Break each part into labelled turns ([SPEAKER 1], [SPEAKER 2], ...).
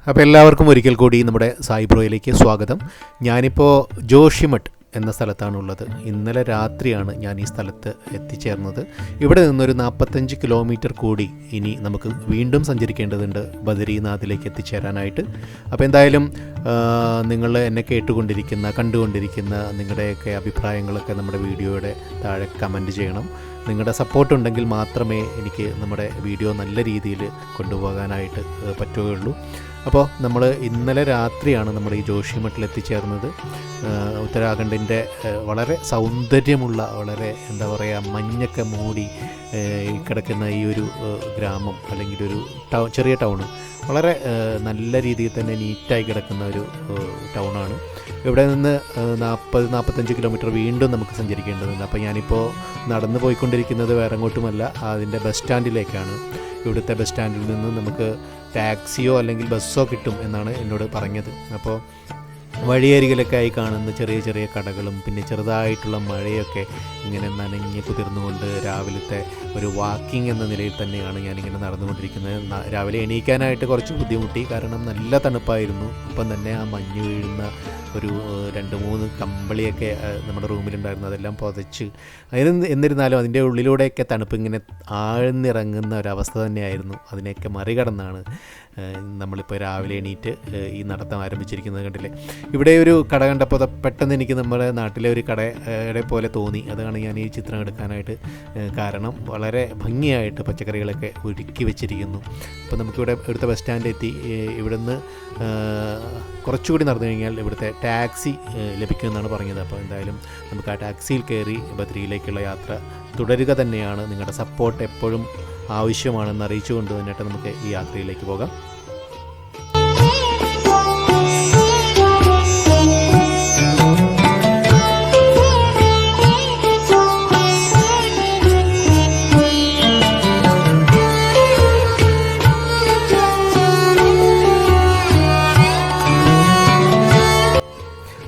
[SPEAKER 1] അപ്പോൾ എല്ലാവർക്കും ഒരിക്കൽ കൂടി നമ്മുടെ സായി ബ്രോയിലേക്ക് സ്വാഗതം. ഞാനിപ്പോൾ ജോഷിമഠ് എന്ന സ്ഥലത്താണുള്ളത്. ഇന്നലെ രാത്രിയാണ് ഞാൻ ഈ സ്ഥലത്ത് എത്തിച്ചേർന്നത്. ഇവിടെ നിന്നൊരു 45 കിലോമീറ്റർ കൂടി ഇനി നമുക്ക് വീണ്ടും സഞ്ചരിക്കേണ്ടതുണ്ട് ബദരീനാഥിലേക്ക് എത്തിച്ചേരാനായിട്ട്. അപ്പോൾ എന്തായാലും നിങ്ങൾ എന്നെ കണ്ടുകൊണ്ടിരിക്കുന്ന നിങ്ങളുടെയൊക്കെ അഭിപ്രായങ്ങളൊക്കെ നമ്മുടെ വീഡിയോയുടെ താഴെ കമൻറ്റ് ചെയ്യണം. നിങ്ങളുടെ സപ്പോർട്ട് ഉണ്ടെങ്കിൽ മാത്രമേ എനിക്ക് നമ്മുടെ വീഡിയോ നല്ല രീതിയിൽ കൊണ്ടുപോകാനായിട്ട് പറ്റുകയുള്ളൂ. അപ്പോൾ നമ്മൾ ഇന്നലെ രാത്രിയാണ് നമ്മൾ ഈ ജോഷിമഠിൽ എത്തിച്ചേർന്നത്. ഉത്തരാഖണ്ഡിൻ്റെ വളരെ സൗന്ദര്യമുള്ള, വളരെ എന്താ പറയുക, മഞ്ഞൊക്കെ മൂടി കിടക്കുന്ന ഈ ഒരു ഗ്രാമം, അല്ലെങ്കിൽ ഒരു ചെറിയ ടൗണ്, വളരെ നല്ല രീതിയിൽ തന്നെ നീറ്റായി കിടക്കുന്ന ഒരു ടൗണാണ്. ഇവിടെ നിന്ന് 40-45 കിലോമീറ്റർ വീണ്ടും നമുക്ക് സഞ്ചരിക്കേണ്ടതുണ്ട്. അപ്പോൾ ഞാനിപ്പോൾ നടന്നു പോയിക്കൊണ്ടിരിക്കുന്നത് വേറെ എങ്ങോട്ടുമല്ല, അതിൻ്റെ ബസ് സ്റ്റാൻഡിലേക്കാണ്. ഇവിടുത്തെ ബസ് സ്റ്റാൻഡിൽ നിന്ന് നമുക്ക് ടാക്സിയോ അല്ലെങ്കിൽ ബസ്സോ കിട്ടും എന്നാണ് എന്നോട് പറഞ്ഞത്. അപ്പോൾ വഴിയരികിലൊക്കെ ആയി കാണുന്ന ചെറിയ ചെറിയ കടകളും പിന്നെ ചെറുതായിട്ടുള്ള മഴയൊക്കെ ഇങ്ങനെ നനഞ്ഞ് കുതിർന്നുകൊണ്ട് രാവിലത്തെ ഒരു വാക്കിംഗ് എന്ന നിലയിൽ തന്നെയാണ് ഞാനിങ്ങനെ നടന്നുകൊണ്ടിരിക്കുന്നത്. രാവിലെ എണീക്കാനായിട്ട് കുറച്ച് ബുദ്ധിമുട്ടി, കാരണം നല്ല തണുപ്പായിരുന്നു. അപ്പം തന്നെ ആ മഞ്ഞ് വീഴുന്ന ഒരു 2-3 കമ്പിളിയൊക്കെ നമ്മുടെ റൂമിലുണ്ടായിരുന്നു, അതെല്ലാം പുതച്ച്. എന്നിരുന്നാലും അതിൻ്റെ ഉള്ളിലൂടെയൊക്കെ തണുപ്പ് ഇങ്ങനെ ആഴ്ന്നിറങ്ങുന്ന ഒരവസ്ഥ തന്നെയായിരുന്നു. അതിനെയൊക്കെ മറികടന്നാണ് നമ്മളിപ്പോൾ രാവിലെ എണീറ്റ് ഈ നടത്തം ആരംഭിച്ചിരിക്കുന്നത്. കണ്ടില്ലേ, ഇവിടെ ഒരു കട കണ്ടപ്പോൾ പെട്ടെന്ന് എനിക്ക് നമ്മുടെ നാട്ടിലെ ഒരു കടയുടെ പോലെ തോന്നി. അതാണ് ഞാൻ ഈ ചിത്രം എടുക്കാനായിട്ട് കാരണം. വളരെ ഭംഗിയായിട്ട് പച്ചക്കറികളൊക്കെ ഒരുക്കി വെച്ചിരിക്കുന്നു. അപ്പോൾ നമുക്കിവിടെ ഇവിടുത്തെ ബസ് സ്റ്റാൻഡിലെത്തി. ഇവിടുന്ന് കുറച്ചുകൂടി നടന്നു കഴിഞ്ഞാൽ ഇവിടുത്തെ ടാക്സി ലഭിക്കുമെന്നാണ് പറഞ്ഞത്. അപ്പോൾ എന്തായാലും നമുക്ക് ആ ടാക്സിയിൽ കയറി ബദ്രിയിലേക്കുള്ള യാത്ര തുടരുക തന്നെയാണ്. നിങ്ങളുടെ സപ്പോർട്ട് എപ്പോഴും ആവശ്യമാണെന്ന് അറിയിച്ചുകൊണ്ട് തന്നെയായിട്ട് നമുക്ക് ഈ യാത്രയിലേക്ക് പോകാം.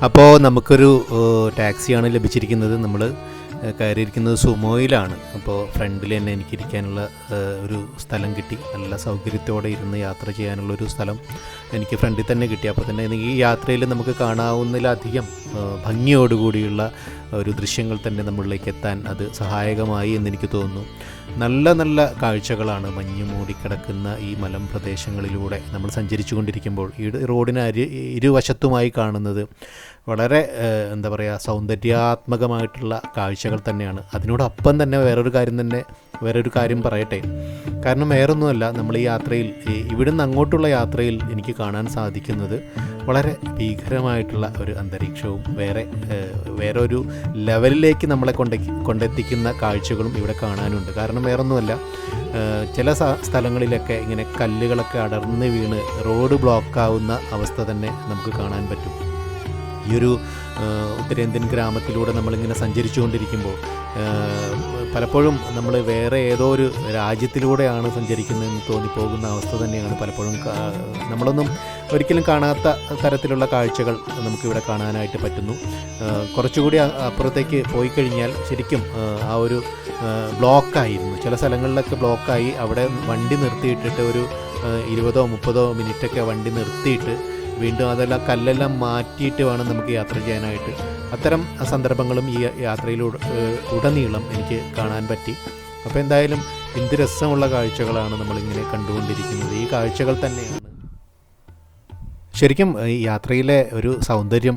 [SPEAKER 1] അപ്പോൾ നമുക്കൊരു ടാക്സിയാണ് ലഭിച്ചിരിക്കുന്നത്. നമ്മൾ കയറിയിരിക്കുന്നത് സുമോയിലാണ്. അപ്പോൾ ഫ്രണ്ടിൽ തന്നെ എനിക്കിരിക്കാനുള്ള ഒരു സ്ഥലം കിട്ടി. നല്ല സൗകര്യത്തോടെ ഇരുന്ന് യാത്ര ചെയ്യാനുള്ളൊരു സ്ഥലം എനിക്ക് ഫ്രണ്ടിൽ തന്നെ കിട്ടി. അപ്പോൾ തന്നെ ഈ യാത്രയിൽ നമുക്ക് കാണാവുന്നതിലധികം ഭംഗിയോടുകൂടിയുള്ള ഒരു ദൃശ്യങ്ങൾ തന്നെ നമ്മളിലേക്ക് എത്താൻ അത് സഹായകമായി എന്നെനിക്ക് തോന്നുന്നു. നല്ല നല്ല കാഴ്ചകളാണ് മഞ്ഞ് മൂടിക്കിടക്കുന്ന ഈ മലമ്പ്രദേശങ്ങളിലൂടെ നമ്മൾ സഞ്ചരിച്ചു കൊണ്ടിരിക്കുമ്പോൾ. ഈ റോഡിന് ഇരുവശത്തുമായി കാണുന്നത് വളരെ എന്താ പറയുക, സൗന്ദര്യാത്മകമായിട്ടുള്ള കാഴ്ചകൾ തന്നെയാണ്. അതിനോടൊപ്പം തന്നെ വേറൊരു കാര്യം പറയട്ടെ. കാരണം വേറൊന്നുമല്ല, നമ്മൾ ഈ യാത്രയിൽ, ഇവിടുന്ന് അങ്ങോട്ടുള്ള യാത്രയിൽ എനിക്ക് കാണാൻ സാധിക്കുന്നത് വളരെ ഭീകരമായിട്ടുള്ള ഒരു അന്തരീക്ഷവും വേറെ ഒരു ലെവലിലേക്ക് നമ്മളെ കൊണ്ടെത്തിക്കുന്ന കാഴ്ചകളും ഇവിടെ കാണാനുണ്ട്. കാരണം വേറൊന്നുമല്ല, ചില സ്ഥലങ്ങളിലൊക്കെ ഇങ്ങനെ കല്ലുകളൊക്കെ അടർന്ന് വീണ് റോഡ് ബ്ലോക്കാവുന്ന അവസ്ഥ തന്നെ നമുക്ക് കാണാൻ പറ്റും. ഈ ഒരു ഉത്തരേന്ത്യൻ ഗ്രാമത്തിലൂടെ നമ്മളിങ്ങനെ സഞ്ചരിച്ചു കൊണ്ടിരിക്കുമ്പോൾ പലപ്പോഴും നമ്മൾ വേറെ ഏതോ ഒരു രാജ്യത്തിലൂടെയാണ് സഞ്ചരിക്കുന്നതെന്ന് തോന്നിപ്പോകുന്ന അവസ്ഥ തന്നെയാണ് പലപ്പോഴും. നമ്മളൊന്നും ഒരിക്കലും കാണാത്ത തരത്തിലുള്ള കാഴ്ചകൾ നമുക്കിവിടെ കാണാനായിട്ട് പറ്റുന്നു. കുറച്ചുകൂടി അപ്പുറത്തേക്ക് പോയി കഴിഞ്ഞാൽ ശരിക്കും ആ ഒരു ബ്ലോക്കായിരുന്നു. ചില സ്ഥലങ്ങളിലൊക്കെ ബ്ലോക്കായി അവിടെ വണ്ടി നിർത്തിയിട്ടിട്ട് ഒരു 20-30 മിനിറ്റൊക്കെ വണ്ടി നിർത്തിയിട്ട് വീണ്ടും അതെല്ലാം കല്ലെല്ലാം മാറ്റിയിട്ട് വേണം നമുക്ക് യാത്ര ചെയ്യാനായിട്ട്. അത്തരം സന്ദർഭങ്ങളും ഈ യാത്രയിലുടനീളം എനിക്ക് കാണാൻ പറ്റി. അപ്പോൾ എന്തായാലും എന്ത് രസമുള്ള കാഴ്ചകളാണ് നമ്മളിങ്ങനെ കണ്ടുകൊണ്ടിരിക്കുന്നത്. ഈ കാഴ്ചകൾ തന്നെയാണ് ശരിക്കും ഈ യാത്രയിലെ ഒരു സൗന്ദര്യം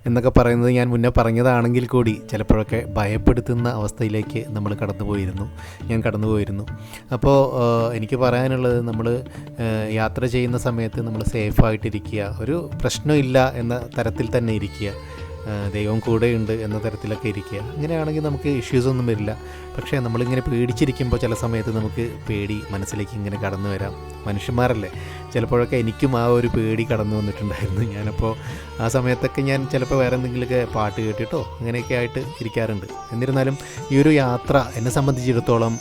[SPEAKER 1] എന്നൊക്കെ പറയുന്നത്. ഞാൻ മുന്നേ പറഞ്ഞതാണെങ്കിൽ കൂടി ചിലപ്പോഴൊക്കെ ഭയപ്പെടുത്തുന്ന അവസ്ഥയിലേക്ക് ഞാൻ കടന്നുപോയിരുന്നു. അപ്പോൾ എനിക്ക് പറയാനുള്ളത്, നമ്മൾ യാത്ര ചെയ്യുന്ന സമയത്ത് നമ്മൾ സേഫായിട്ടിരിക്കുക, ഒരു പ്രശ്നമില്ല എന്ന തരത്തിൽ തന്നെ ഇരിക്കുക, ദൈവം കൂടെയുണ്ട് എന്ന തരത്തിലൊക്കെ ഇരിക്കുക. അങ്ങനെയാണെങ്കിൽ നമുക്ക് ഇഷ്യൂസൊന്നും വരില്ല. പക്ഷേ നമ്മളിങ്ങനെ പേടിച്ചിരിക്കുമ്പോൾ ചില സമയത്ത് നമുക്ക് പേടി മനസ്സിലേക്ക് ഇങ്ങനെ കടന്നു വരാം. മനുഷ്യന്മാരല്ലേ, ചിലപ്പോഴൊക്കെ എനിക്കും ആ ഒരു പേടി കടന്നു വന്നിട്ടുണ്ടായിരുന്നു. ഞാനപ്പോൾ ആ സമയത്തൊക്കെ ഞാൻ ചിലപ്പോൾ വേറെ എന്തെങ്കിലുമൊക്കെ പാട്ട് കേട്ടിട്ടോ അങ്ങനെയൊക്കെ ആയിട്ട് ഇരിക്കാറുണ്ട്. എന്നിരുന്നാലും ഈ ഒരു യാത്ര എന്നെ സംബന്ധിച്ചിടത്തോളം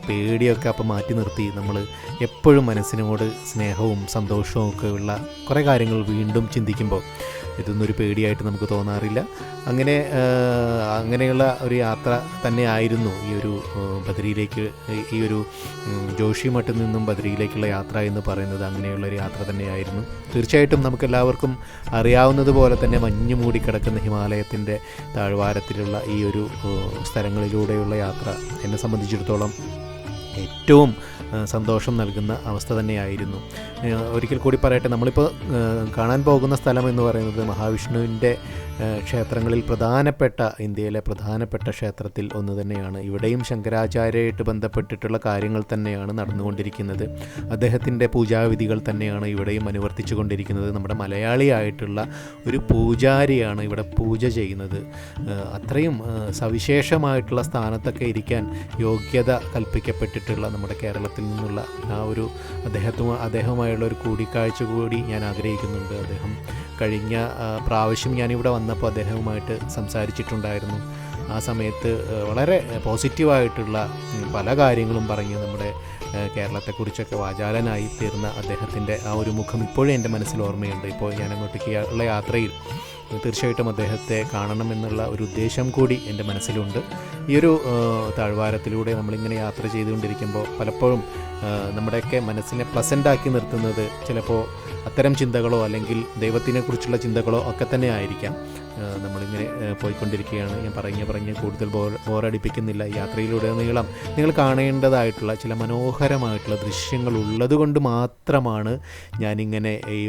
[SPEAKER 1] പേടിയൊക്കെ അപ്പോൾ മാറ്റി നിർത്തി നമ്മൾ എപ്പോഴും മനസ്സിനോട് സ്നേഹവും സന്തോഷവും ഒക്കെ ഉള്ള കുറേ കാര്യങ്ങൾ വീണ്ടും ചിന്തിക്കുമ്പോൾ ഇതൊന്നൊരു പേടിയായിട്ട് നമുക്ക് തോന്നാറില്ല. അങ്ങനെയുള്ള ഒരു യാത്ര തന്നെയായിരുന്നു ഈ ഒരു ബദ്രിയിലേക്ക്, ഈ ഒരു ജോഷിമഠിൽ നിന്നും ബദ്രിയിലേക്കുള്ള യാത്ര എന്ന് പറയുന്നത്. അങ്ങനെ തന്നെയുള്ളൊരു യാത്ര തന്നെയായിരുന്നു. തീർച്ചയായിട്ടും നമുക്കെല്ലാവർക്കും അറിയാവുന്നതുപോലെ തന്നെ മഞ്ഞ് മൂടിക്കിടക്കുന്ന ഹിമാലയത്തിൻ്റെ താഴ്വാരത്തിലുള്ള ഈ ഒരു സ്ഥലങ്ങളിലൂടെയുള്ള യാത്ര എന്നെ സംബന്ധിച്ചിടത്തോളം ഏറ്റവും സന്തോഷം നൽകുന്ന അവസ്ഥ തന്നെയായിരുന്നു. ഒരിക്കൽ കൂടി പറയട്ടെ, നമ്മളിപ്പോൾ കാണാൻ പോകുന്ന സ്ഥലം എന്ന് പറയുന്നത് മഹാവിഷ്ണുവിൻ്റെ ക്ഷേത്രങ്ങളിൽ പ്രധാനപ്പെട്ട, ഇന്ത്യയിലെ പ്രധാനപ്പെട്ട ക്ഷേത്രത്തിൽ ഒന്ന് തന്നെയാണ്. ഇവിടെയും ശങ്കരാചാര്യയായിട്ട് ബന്ധപ്പെട്ടിട്ടുള്ള കാര്യങ്ങൾ തന്നെയാണ് നടന്നുകൊണ്ടിരിക്കുന്നത്. അദ്ദേഹത്തിൻ്റെ പൂജാവിധികൾ തന്നെയാണ് ഇവിടെയും അനുവർത്തിച്ചു കൊണ്ടിരിക്കുന്നത്. നമ്മുടെ മലയാളിയായിട്ടുള്ള ഒരു പൂജാരിയാണ് ഇവിടെ പൂജ ചെയ്യുന്നത്. അത്രയും സവിശേഷമായിട്ടുള്ള സ്ഥാനത്തൊക്കെ ഇരിക്കാൻ യോഗ്യത കൽപ്പിക്കപ്പെട്ടിട്ടുള്ള നമ്മുടെ കേരളത്തിൽ നിന്നുള്ള ആ ഒരു അദ്ദേഹവുമായുള്ള ഒരു കൂടിക്കാഴ്ച കൂടി ഞാൻ ആഗ്രഹിക്കുന്നുണ്ട്. അദ്ദേഹം കഴിഞ്ഞ പ്രാവശ്യം ഞാനിവിടെ വന്നപ്പോൾ അദ്ദേഹവുമായിട്ട് സംസാരിച്ചിട്ടുണ്ടായിരുന്നു. ആ സമയത്ത് വളരെ പോസിറ്റീവായിട്ടുള്ള പല കാര്യങ്ങളും പറഞ്ഞ് നമ്മുടെ കേരളത്തെക്കുറിച്ചൊക്കെ വാചാലനായി തീർന്ന അദ്ദേഹത്തിൻ്റെ ആ ഒരു മുഖം ഇപ്പോഴും എൻ്റെ മനസ്സിൽ ഓർമ്മയുണ്ട്. ഇപ്പോൾ ഞാൻ അങ്ങോട്ടേക്കുള്ള യാത്രയിൽ തീർച്ചയായിട്ടും അദ്ദേഹത്തെ കാണണമെന്നുള്ള ഒരു ഉദ്ദേശം കൂടി എൻ്റെ മനസ്സിലുണ്ട്. ഈ ഒരു താഴ്വാരത്തിലൂടെ നമ്മളിങ്ങനെ യാത്ര ചെയ്തുകൊണ്ടിരിക്കുമ്പോൾ പലപ്പോഴും നമ്മുടെയൊക്കെ മനസ്സിനെ പ്ലസൻ്റാക്കി നിർത്തുന്നത് ചിലപ്പോൾ അത്തരം ചിന്തകളോ അല്ലെങ്കിൽ ദൈവത്തിനെക്കുറിച്ചുള്ള ചിന്തകളോ ഒക്കെ തന്നെ ആയിരിക്കാം. നമ്മളിങ്ങനെ പോയിക്കൊണ്ടിരിക്കുകയാണ്. ഞാൻ പറഞ്ഞ് കൂടുതൽ ബോറടിപ്പിക്കുന്നില്ല. യാത്രയിലൂടെ നീളം നിങ്ങൾ കാണേണ്ടതായിട്ടുള്ള ചില മനോഹരമായിട്ടുള്ള ദൃശ്യങ്ങൾ ഉള്ളതുകൊണ്ട് മാത്രമാണ് ഞാനിങ്ങനെ ഈ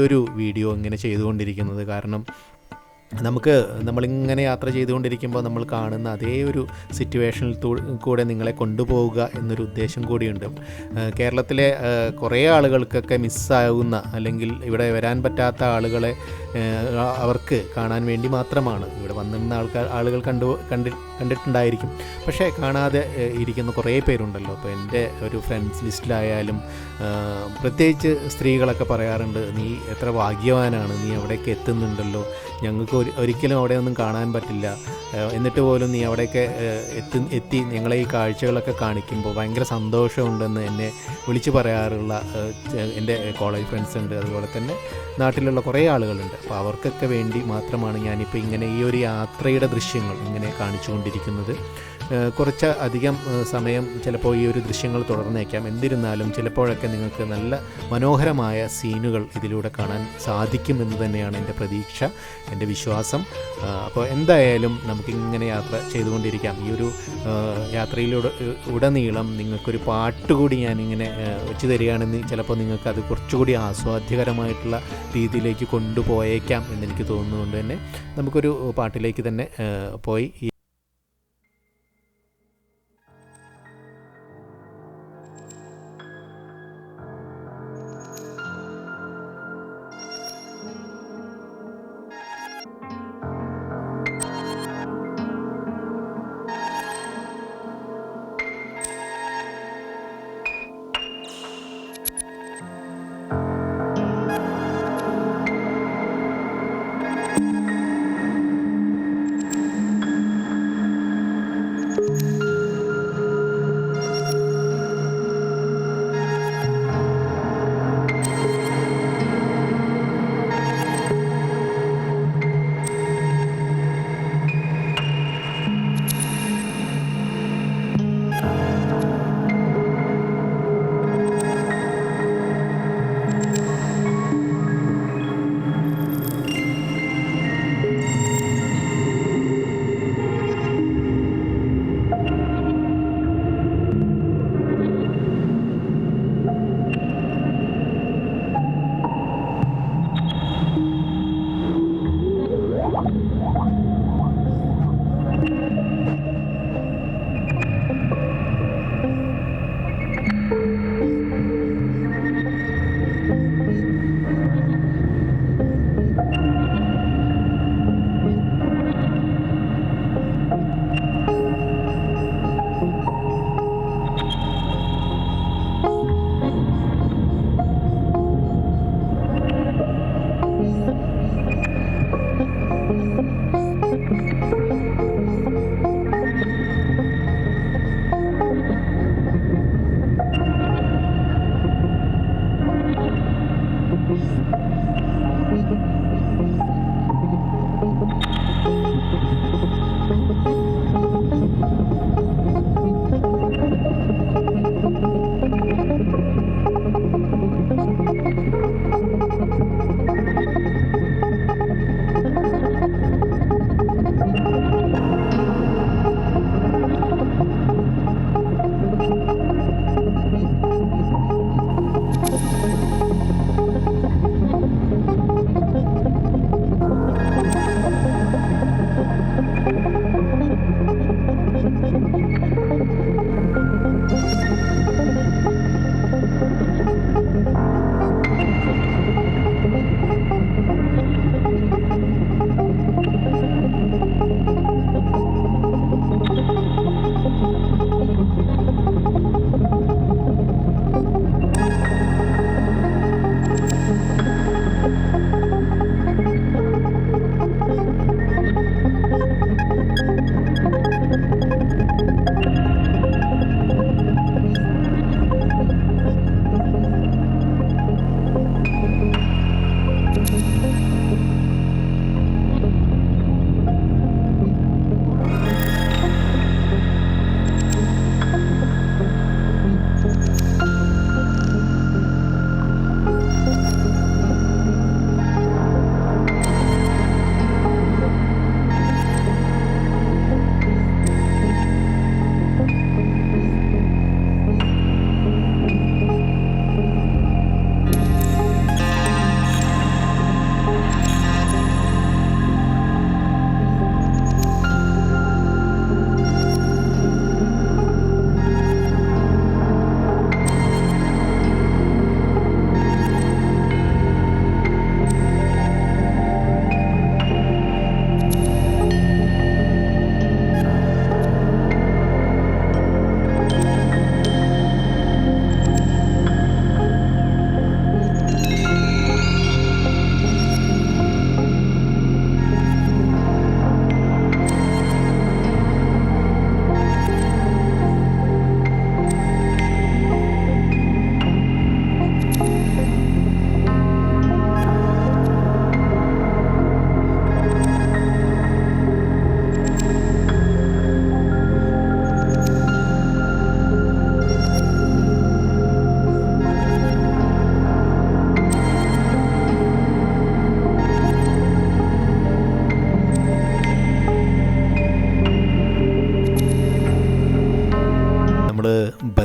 [SPEAKER 1] ഒരു വീഡിയോ ഇങ്ങനെ ചെയ്തുകൊണ്ടിരിക്കുന്നത്. കാരണം നമ്മളിങ്ങനെ യാത്ര ചെയ്തുകൊണ്ടിരിക്കുമ്പോൾ നമ്മൾ കാണുന്ന അതേ ഒരു സിറ്റുവേഷനിൽ കൂടെ നിങ്ങളെ കൊണ്ടുപോവുക എന്നൊരു ഉദ്ദേശം കൂടിയുണ്ട്. കേരളത്തിലെ കുറേ ആളുകൾക്കൊക്കെ മിസ്സാകുന്ന അല്ലെങ്കിൽ ഇവിടെ വരാൻ പറ്റാത്ത ആളുകളെ അവർക്ക് കാണാൻ വേണ്ടി മാത്രമാണ് ഇവിടെ വന്നിരുന്ന ആളുകൾ കണ്ടിട്ടുണ്ടായിരിക്കും. പക്ഷേ കാണാതെ ഇരിക്കുന്ന കുറേ പേരുണ്ടല്ലോ. അപ്പോൾ എൻ്റെ ഒരു ഫ്രണ്ട്സ് ലിസ്റ്റിലായാലും പ്രത്യേകിച്ച് സ്ത്രീകളൊക്കെ പറയാറുണ്ട്, നീ എത്ര ഭാഗ്യവാനാണ്, നീ അവിടേക്ക് എത്തുന്നുണ്ടല്ലോ, ഞങ്ങൾക്ക് ഒരിക്കലും അവിടെ ഒന്നും കാണാൻ പറ്റില്ല, എന്നിട്ട് പോലും നീ അവിടേക്ക് എത്തി ഞങ്ങളെ ഈ കാഴ്ചകളൊക്കെ കാണിക്കുമ്പോൾ ഭയങ്കര സന്തോഷമുണ്ടെന്ന് എന്നെ വിളിച്ച് പറയാറുള്ള എൻ്റെ കോളേജ് ഫ്രണ്ട്സ് ഉണ്ട്. അതുപോലെ തന്നെ നാട്ടിലുള്ള കുറേ ആളുകളുണ്ട്. അപ്പോൾ അവർക്കൊക്കെ വേണ്ടി മാത്രമാണ് ഞാനിപ്പോൾ ഇങ്ങനെ ഈ ഒരു യാത്രയുടെ ദൃശ്യങ്ങൾ ഇങ്ങനെ കാണിച്ചുകൊണ്ടിരിക്കുന്നത്. കുറച്ച് അധികം സമയം ചിലപ്പോൾ ഈ ഒരു ദൃശ്യങ്ങൾ തുടർന്നേക്കാം. എന്നിരുന്നാലും ചിലപ്പോഴൊക്കെ നിങ്ങൾക്ക് നല്ല മനോഹരമായ സീനുകൾ ഇതിലൂടെ കാണാൻ സാധിക്കുമെന്ന് തന്നെയാണ് എൻ്റെ പ്രതീക്ഷ, എൻ്റെ വിശ്വാസം. അപ്പോൾ എന്തായാലും നമുക്കിങ്ങനെ യാത്ര ചെയ്തുകൊണ്ടിരിക്കാം. ഈ ഒരു ഉടനീളം നിങ്ങൾക്കൊരു പാട്ടുകൂടി ഞാനിങ്ങനെ വെച്ച് തരികയാണെന്ന് ചിലപ്പോൾ നിങ്ങൾക്കത് കുറച്ചുകൂടി ആസ്വാദ്യകരമായിട്ടുള്ള രീതിയിലേക്ക് കൊണ്ടുപോയേക്കാം എന്നെനിക്ക് തോന്നുന്നതുകൊണ്ട് തന്നെ നമുക്കൊരു പാട്ടിലേക്ക് തന്നെ പോയി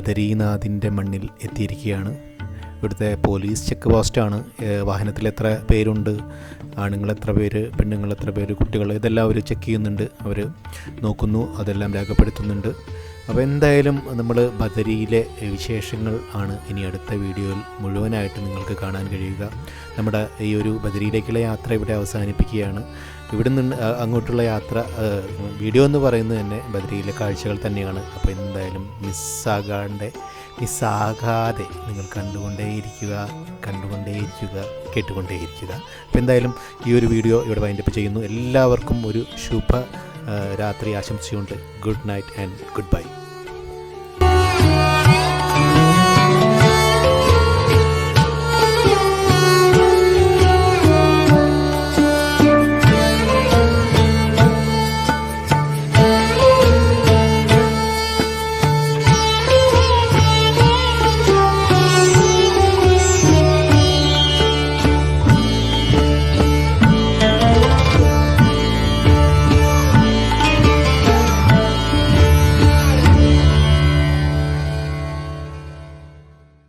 [SPEAKER 1] ബദരീനാഥിൻ്റെ മണ്ണിൽ എത്തിയിരിക്കുകയാണ്. ഇവിടുത്തെ പോലീസ് ചെക്ക് പോസ്റ്റാണ്. വാഹനത്തിൽ എത്ര പേരുണ്ട്, ആണുങ്ങൾ എത്ര പേര്, പെണ്ണുങ്ങൾ എത്ര പേര്, കുട്ടികൾ, ഇതെല്ലാം അവർ ചെക്ക് ചെയ്യുന്നുണ്ട്, അവർ നോക്കുന്നു, അതെല്ലാം രേഖപ്പെടുത്തുന്നുണ്ട്. അപ്പോൾ എന്തായാലും നമ്മൾ ബദരിയിലെ വിശേഷങ്ങൾ ആണ് ഇനി അടുത്ത വീഡിയോയിൽ മുഴുവനായിട്ട് നിങ്ങൾക്ക് കാണാൻ കഴിയുക. നമ്മുടെ ഈ ഒരു ബദരിയിലേക്കുള്ള യാത്ര ഇവിടെ അവസാനിപ്പിക്കുകയാണ്. ഇവിടെ നിന്ന് അങ്ങോട്ടുള്ള യാത്ര വീഡിയോ എന്ന് പറയുന്നത് തന്നെ ബദരിയിലെ കാഴ്ചകൾ തന്നെയാണ്. അപ്പോൾ എന്തായാലും മിസ്സാകാതെ നിങ്ങൾ കണ്ടുകൊണ്ടേയിരിക്കുക, കേട്ടുകൊണ്ടേയിരിക്കുക. അപ്പോൾ എന്തായാലും ഈ ഒരു വീഡിയോ ഇവിടെ വൈൻഡപ്പ് ചെയ്യുന്നു. എല്ലാവർക്കും ഒരു ശുഭ രാത്രി ആശംസിച്ചുകൊണ്ട് good night and good bye.